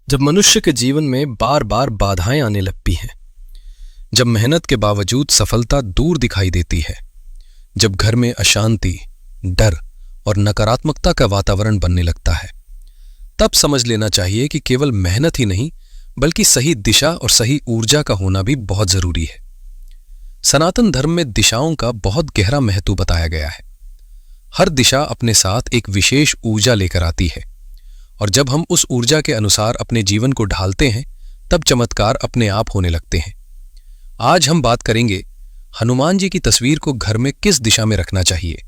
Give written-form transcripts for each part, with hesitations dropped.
जब मनुष्य के जीवन में बार बार बाधाएं आने लगती हैं, जब मेहनत के बावजूद सफलता दूर दिखाई देती है, जब घर में अशांति, डर और नकारात्मकता का वातावरण बनने लगता है, तब समझ लेना चाहिए कि केवल मेहनत ही नहीं बल्कि सही दिशा और सही ऊर्जा का होना भी बहुत जरूरी है। सनातन धर्म में दिशाओं का बहुत गहरा महत्व बताया गया है। हर दिशा अपने साथ एक विशेष ऊर्जा लेकर आती है और जब हम उस ऊर्जा के अनुसार अपने जीवन को ढालते हैं तब चमत्कार अपने आप होने लगते हैं। आज हम बात करेंगे हनुमान जी की तस्वीर को घर में किस दिशा में रखना चाहिए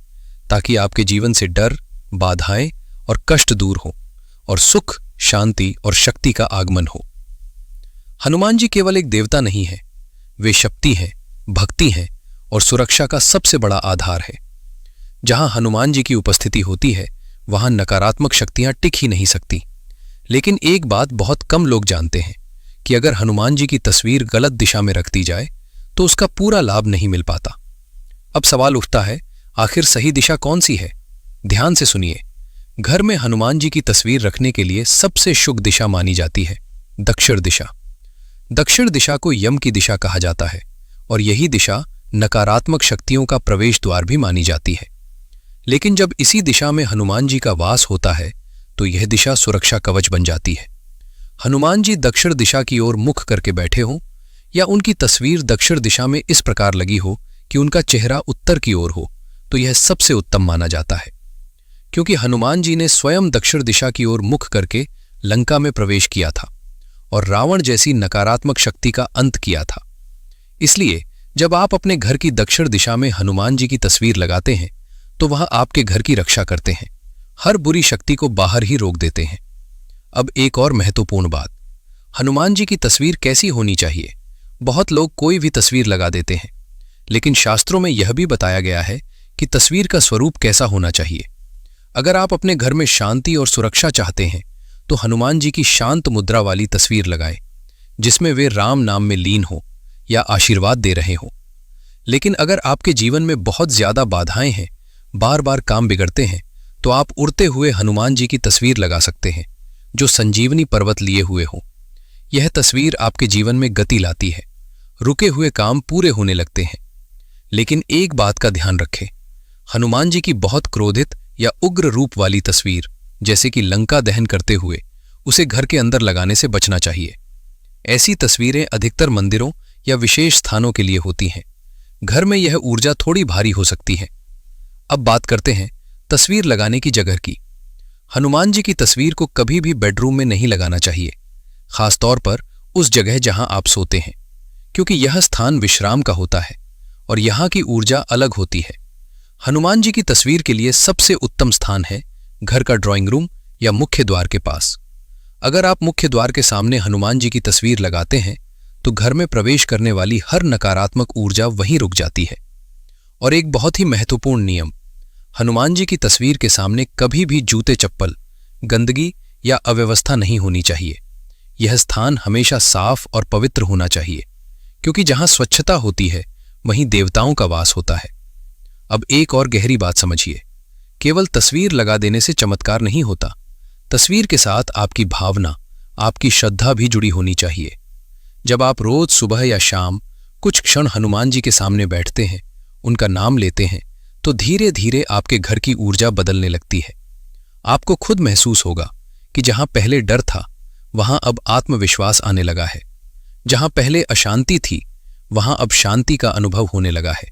ताकि आपके जीवन से डर, बाधाएं और कष्ट दूर हो और सुख, शांति और शक्ति का आगमन हो। हनुमान जी केवल एक देवता नहीं है, वे शक्ति हैं, भक्ति हैं और सुरक्षा का सबसे बड़ा आधार है। जहां हनुमान जी की उपस्थिति होती है वहां नकारात्मक शक्तियां टिक ही नहीं सकती। लेकिन एक बात बहुत कम लोग जानते हैं कि अगर हनुमान जी की तस्वीर गलत दिशा में रख दी जाए तो उसका पूरा लाभ नहीं मिल पाता। अब सवाल उठता है, आखिर सही दिशा कौन सी है? ध्यान से सुनिए। घर में हनुमान जी की तस्वीर रखने के लिए सबसे शुभ दिशा मानी जाती है दक्षिण दिशा। दक्षिण दिशा को यम की दिशा कहा जाता है और यही दिशा नकारात्मक शक्तियों का प्रवेश द्वार भी मानी जाती है। लेकिन जब इसी दिशा में हनुमान जी का वास होता है तो यह दिशा सुरक्षा कवच बन जाती है। हनुमान जी दक्षिण दिशा की ओर मुख करके बैठे हों या उनकी तस्वीर दक्षिण दिशा में इस प्रकार लगी हो कि उनका चेहरा उत्तर की ओर हो तो यह सबसे उत्तम माना जाता है, क्योंकि हनुमान जी ने स्वयं दक्षिण दिशा की ओर मुख करके लंका में प्रवेश किया था और रावण जैसी नकारात्मक शक्ति का अंत किया था। इसलिए जब आप अपने घर की दक्षिण दिशा में हनुमान जी की तस्वीर लगाते हैं तो वह आपके घर की रक्षा करते हैं, हर बुरी शक्ति को बाहर ही रोक देते हैं। अब एक और महत्वपूर्ण बात, हनुमान जी की तस्वीर कैसी होनी चाहिए? बहुत लोग कोई भी तस्वीर लगा देते हैं, लेकिन शास्त्रों में यह भी बताया गया है कि तस्वीर का स्वरूप कैसा होना चाहिए। अगर आप अपने घर में शांति और सुरक्षा चाहते हैं तो हनुमान जी की शांत मुद्रा वाली तस्वीर लगाएं, जिसमें वे राम नाम में लीन हो या आशीर्वाद दे रहे हो। लेकिन अगर आपके जीवन में बहुत ज्यादा बाधाएं हैं, बार बार काम बिगड़ते हैं, तो आप उड़ते हुए हनुमान जी की तस्वीर लगा सकते हैं जो संजीवनी पर्वत लिए हुए हो। यह तस्वीर आपके जीवन में गति लाती है, रुके हुए काम पूरे होने लगते हैं। लेकिन एक बात का ध्यान रखें, हनुमान जी की बहुत क्रोधित या उग्र रूप वाली तस्वीर जैसे कि लंका दहन करते हुए उसे घर के अंदर लगाने से बचना चाहिए। ऐसी तस्वीरें अधिकतर मंदिरों या विशेष स्थानों के लिए होती हैं। घर में यह ऊर्जा थोड़ी भारी हो सकती है। अब बात करते हैं तस्वीर लगाने की जगह की। हनुमान जी की तस्वीर को कभी भी बेडरूम में नहीं लगाना चाहिए, खासतौर पर उस जगह जहां आप सोते हैं, क्योंकि यह स्थान विश्राम का होता है और यहां की ऊर्जा अलग होती है। हनुमान जी की तस्वीर के लिए सबसे उत्तम स्थान है घर का ड्राइंग रूम या मुख्य द्वार के पास। अगर आप मुख्य द्वार के सामने हनुमान जी की तस्वीर लगाते हैं तो घर में प्रवेश करने वाली हर नकारात्मक ऊर्जा वहीं रुक जाती है। और एक बहुत ही महत्वपूर्ण नियम, हनुमान जी की तस्वीर के सामने कभी भी जूते चप्पल, गंदगी या अव्यवस्था नहीं होनी चाहिए। यह स्थान हमेशा साफ और पवित्र होना चाहिए, क्योंकि जहां स्वच्छता होती है वहीं देवताओं का वास होता है। अब एक और गहरी बात समझिए, केवल तस्वीर लगा देने से चमत्कार नहीं होता। तस्वीर के साथ आपकी भावना, आपकी श्रद्धा भी जुड़ी होनी चाहिए। जब आप रोज सुबह या शाम कुछ क्षण हनुमान जी के सामने बैठते हैं, उनका नाम लेते हैं, तो धीरे धीरे आपके घर की ऊर्जा बदलने लगती है। आपको खुद महसूस होगा कि जहां पहले डर था वहां अब आत्मविश्वास आने लगा है। जहां पहले अशांति थी वहां अब शांति का अनुभव होने लगा है।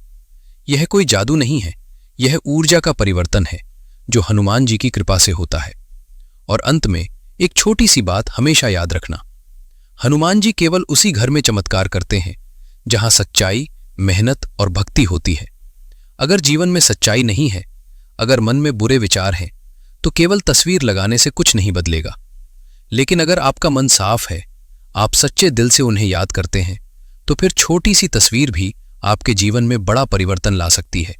यह कोई जादू नहीं है, यह ऊर्जा का परिवर्तन है जो हनुमान जी की कृपा से होता है। और अंत में एक छोटी सी बात हमेशा याद रखना, हनुमान जी केवल उसी घर में चमत्कार करते हैं जहां सच्चाई, मेहनत और भक्ति होती है। अगर जीवन में सच्चाई नहीं है, अगर मन में बुरे विचार हैं, तो केवल तस्वीर लगाने से कुछ नहीं बदलेगा। लेकिन अगर आपका मन साफ है, आप सच्चे दिल से उन्हें याद करते हैं, तो फिर छोटी सी तस्वीर भी आपके जीवन में बड़ा परिवर्तन ला सकती है।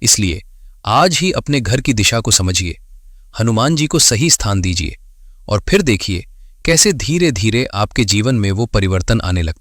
इसलिए आज ही अपने घर की दिशा को समझिए, हनुमान जी को सही स्थान दीजिए और फिर देखिए कैसे धीरे धीरे आपके जीवन में वो परिवर्तन आने लगता है।